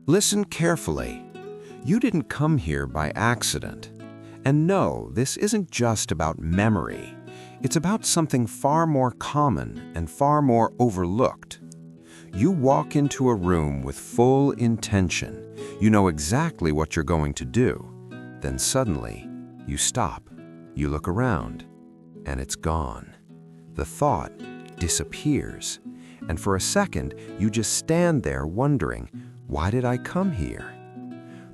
Listen carefully. You didn't come here by accident. And no, this isn't just about memory. It's about something far more common and far more overlooked. You walk into a room with full intention. You know exactly what you're going to do. Then suddenly, you stop. You look around, and it's gone. The thought disappears. And for a second, you just stand there wondering, why did I come here?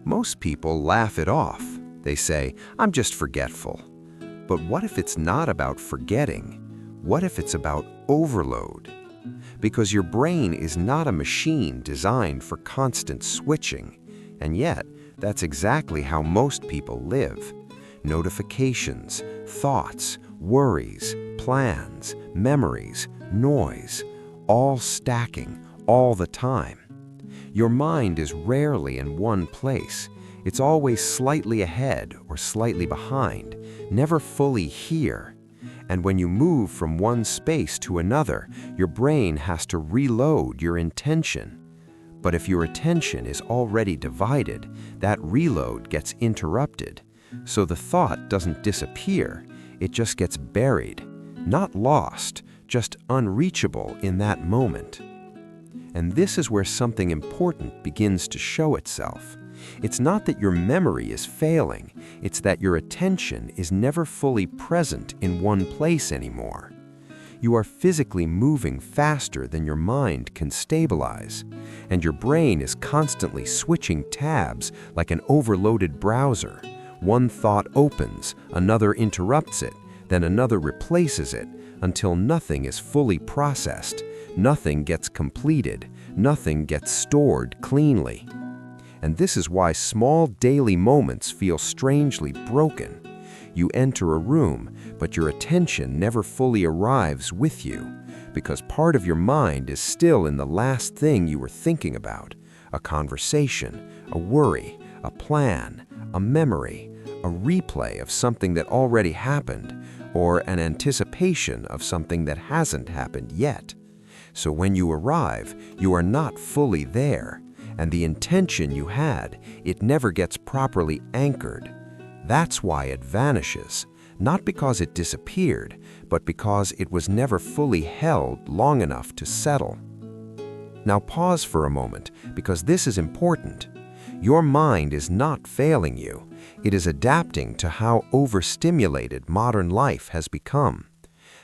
Most people laugh it off. They say, I'm just forgetful. But what if it's not about forgetting? What if it's about overload? Because your brain is not a machine designed for constant switching. And yet, that's exactly how most people live. Notifications, thoughts, worries, plans, memories, noise, all stacking, all the time. Your mind is rarely in one place. It's always slightly ahead or slightly behind, never fully here. And when you move from one space to another, your brain has to reload your intention. But if your attention is already divided, that reload gets interrupted. So the thought doesn't disappear, it just gets buried, not lost, just unreachable in that moment. And this is where something important begins to show itself. It's not that your memory is failing, it's that your attention is never fully present in one place anymore. You are physically moving faster than your mind can stabilize, and your brain is constantly switching tabs like an overloaded browser. One thought opens, another interrupts it, then another replaces it, until nothing is fully processed, nothing gets completed, nothing gets stored cleanly. And this is why small daily moments feel strangely broken. You enter a room, but your attention never fully arrives with you, because part of your mind is still in the last thing you were thinking about: a conversation, a worry, a plan, a memory, a replay of something that already happened, or an anticipation of something that hasn't happened yet. So when you arrive, you are not fully there, and the intention you had, it never gets properly anchored. That's why it vanishes, not because it disappeared, but because it was never fully held long enough to settle. Now pause for a moment, because this is important. Your mind is not failing you. It is adapting to how overstimulated modern life has become.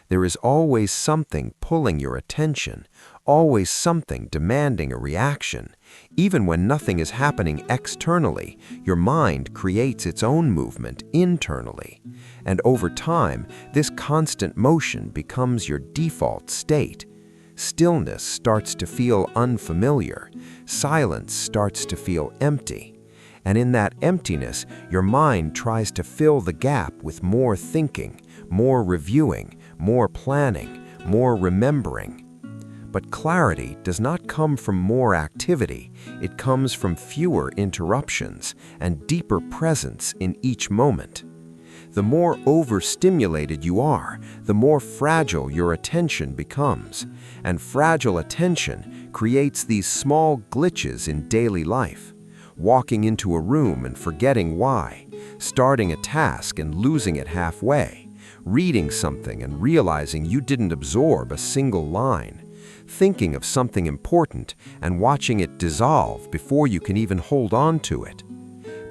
There is always something pulling your attention, always something demanding a reaction. Even when nothing is happening externally, your mind creates its own movement internally. And over time, this constant motion becomes your default state. Stillness starts to feel unfamiliar. Silence starts to feel empty. And in that emptiness, your mind tries to fill the gap with more thinking, more reviewing, more planning, more remembering. But clarity does not come from more activity. It comes from fewer interruptions and deeper presence in each moment. The more overstimulated you are, the more fragile your attention becomes. And fragile attention creates these small glitches in daily life. Walking into a room and forgetting why, starting a task and losing it halfway, reading something and realizing you didn't absorb a single line, thinking of something important and watching it dissolve before you can even hold on to it.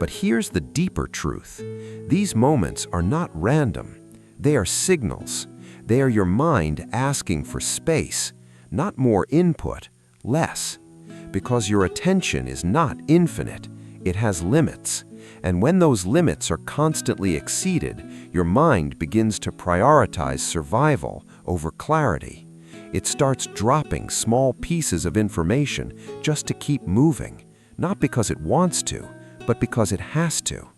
But here's the deeper truth. These moments are not random. They are signals. They are your mind asking for space, not more input, less. Because your attention is not infinite, it has limits. And when those limits are constantly exceeded, your mind begins to prioritize survival over clarity. It starts dropping small pieces of information just to keep moving, not because it wants to, but because it has to.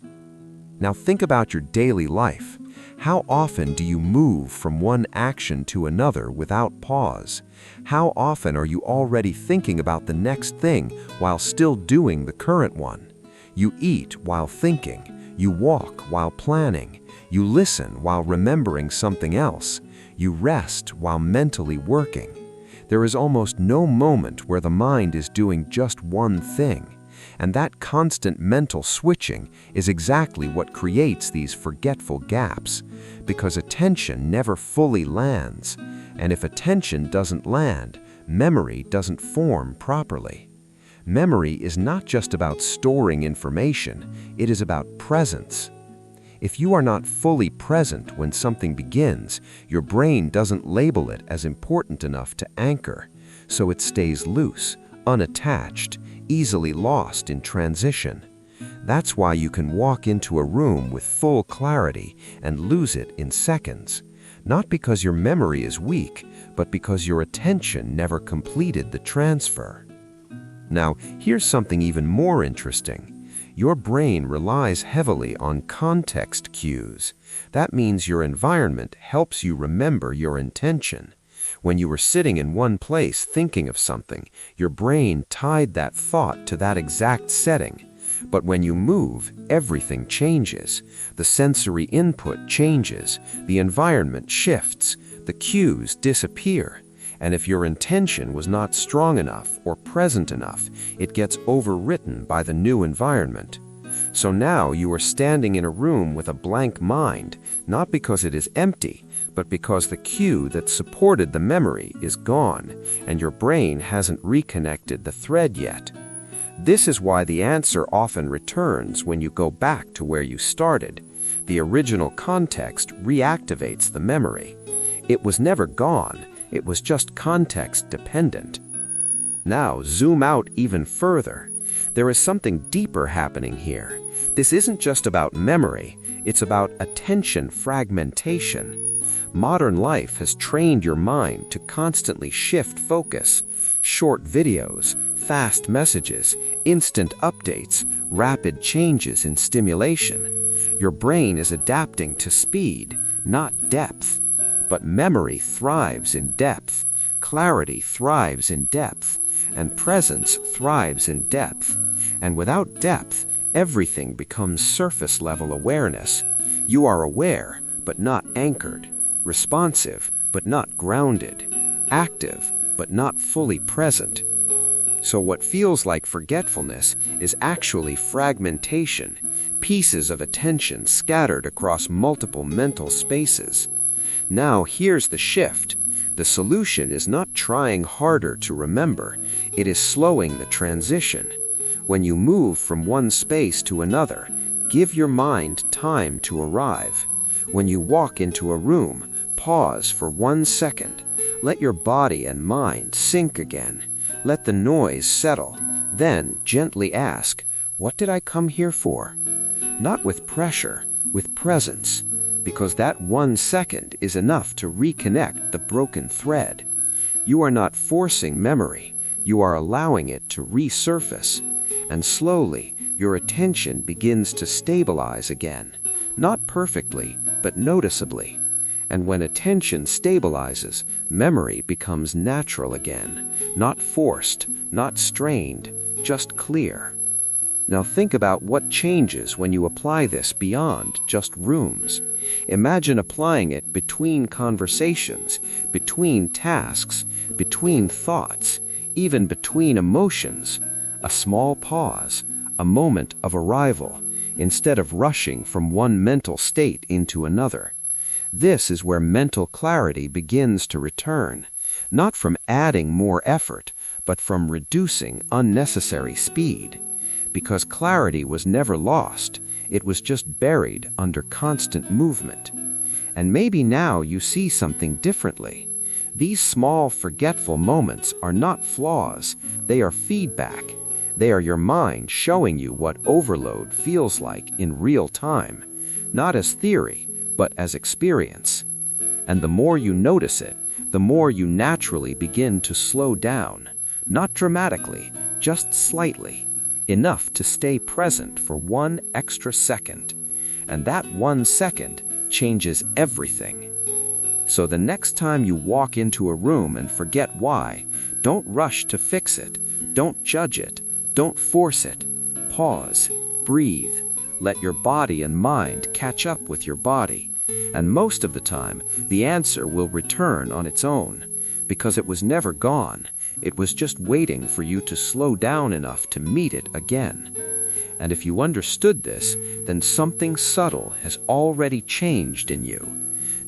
Now think about your daily life. How often do you move from one action to another without pause? How often are you already thinking about the next thing while still doing the current one? You eat while thinking. You walk while planning. You listen while remembering something else. You rest while mentally working. There is almost no moment where the mind is doing just one thing. And that constant mental switching is exactly what creates these forgetful gaps, because attention never fully lands. And if attention doesn't land, memory doesn't form properly. Memory is not just about storing information, it is about presence. If you are not fully present when something begins, your brain doesn't label it as important enough to anchor, so it stays loose, unattached, easily lost in transition. That's why you can walk into a room with full clarity and lose it in seconds, not because your memory is weak, but because your attention never completed the transfer. Now, here's something even more interesting. Your brain relies heavily on context cues. That means your environment helps you remember your intention. When you were sitting in one place thinking of something, your brain tied that thought to that exact setting. But when you move, everything changes. The sensory input changes, the environment shifts, the cues disappear. And if your intention was not strong enough or present enough, it gets overwritten by the new environment. So now you are standing in a room with a blank mind, not because it is empty, but because the cue that supported the memory is gone, and your brain hasn't reconnected the thread yet. This is why the answer often returns when you go back to where you started. The original context reactivates the memory. It was never gone. It was just context dependent. Now zoom out even further. There is something deeper happening here. This isn't just about memory, it's about attention fragmentation. Modern life has trained your mind to constantly shift focus. Short videos, fast messages, instant updates, rapid changes in stimulation. Your brain is adapting to speed, not depth. But memory thrives in depth, clarity thrives in depth, and presence thrives in depth. And without depth, everything becomes surface-level awareness. You are aware, but not anchored, responsive, but not grounded, active, but not fully present. So what feels like forgetfulness is actually fragmentation, pieces of attention scattered across multiple mental spaces. Now here's the shift. The solution is not trying harder to remember, it is slowing the transition. When you move from one space to another, give your mind time to arrive. When you walk into a room, pause for 1 second. Let your body and mind sink again. Let the noise settle. Then gently ask, what did I come here for? Not with pressure, with presence. Because that 1 second is enough to reconnect the broken thread. You are not forcing memory, you are allowing it to resurface. And slowly, your attention begins to stabilize again. Not perfectly, but noticeably. And when attention stabilizes, memory becomes natural again. Not forced, not strained, just clear. Now think about what changes when you apply this beyond just rooms. Imagine applying it between conversations, between tasks, between thoughts, even between emotions. A small pause, a moment of arrival, instead of rushing from one mental state into another. This is where mental clarity begins to return, not from adding more effort, but from reducing unnecessary speed. Because clarity was never lost, it was just buried under constant movement. And maybe now you see something differently. These small, forgetful moments are not flaws, they are feedback. They are your mind showing you what overload feels like in real time, not as theory, but as experience. And the more you notice it, the more you naturally begin to slow down, not dramatically, just slightly. Enough to stay present for 1 extra second. And that 1 second changes everything. So the next time you walk into a room and forget why, don't rush to fix it. Don't judge it. Don't force it. Pause. Breathe. Let your body and mind catch up with your body. And most of the time, the answer will return on its own. Because it was never gone. It was just waiting for you to slow down enough to meet it again. And if you understood this, then something subtle has already changed in you.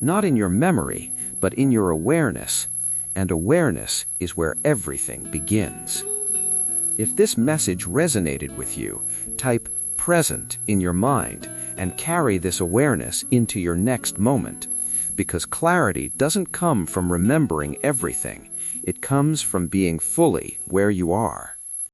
Not in your memory, but in your awareness. And awareness is where everything begins. If this message resonated with you, type "present" in your mind and carry this awareness into your next moment. Because clarity doesn't come from remembering everything. It comes from being fully where you are.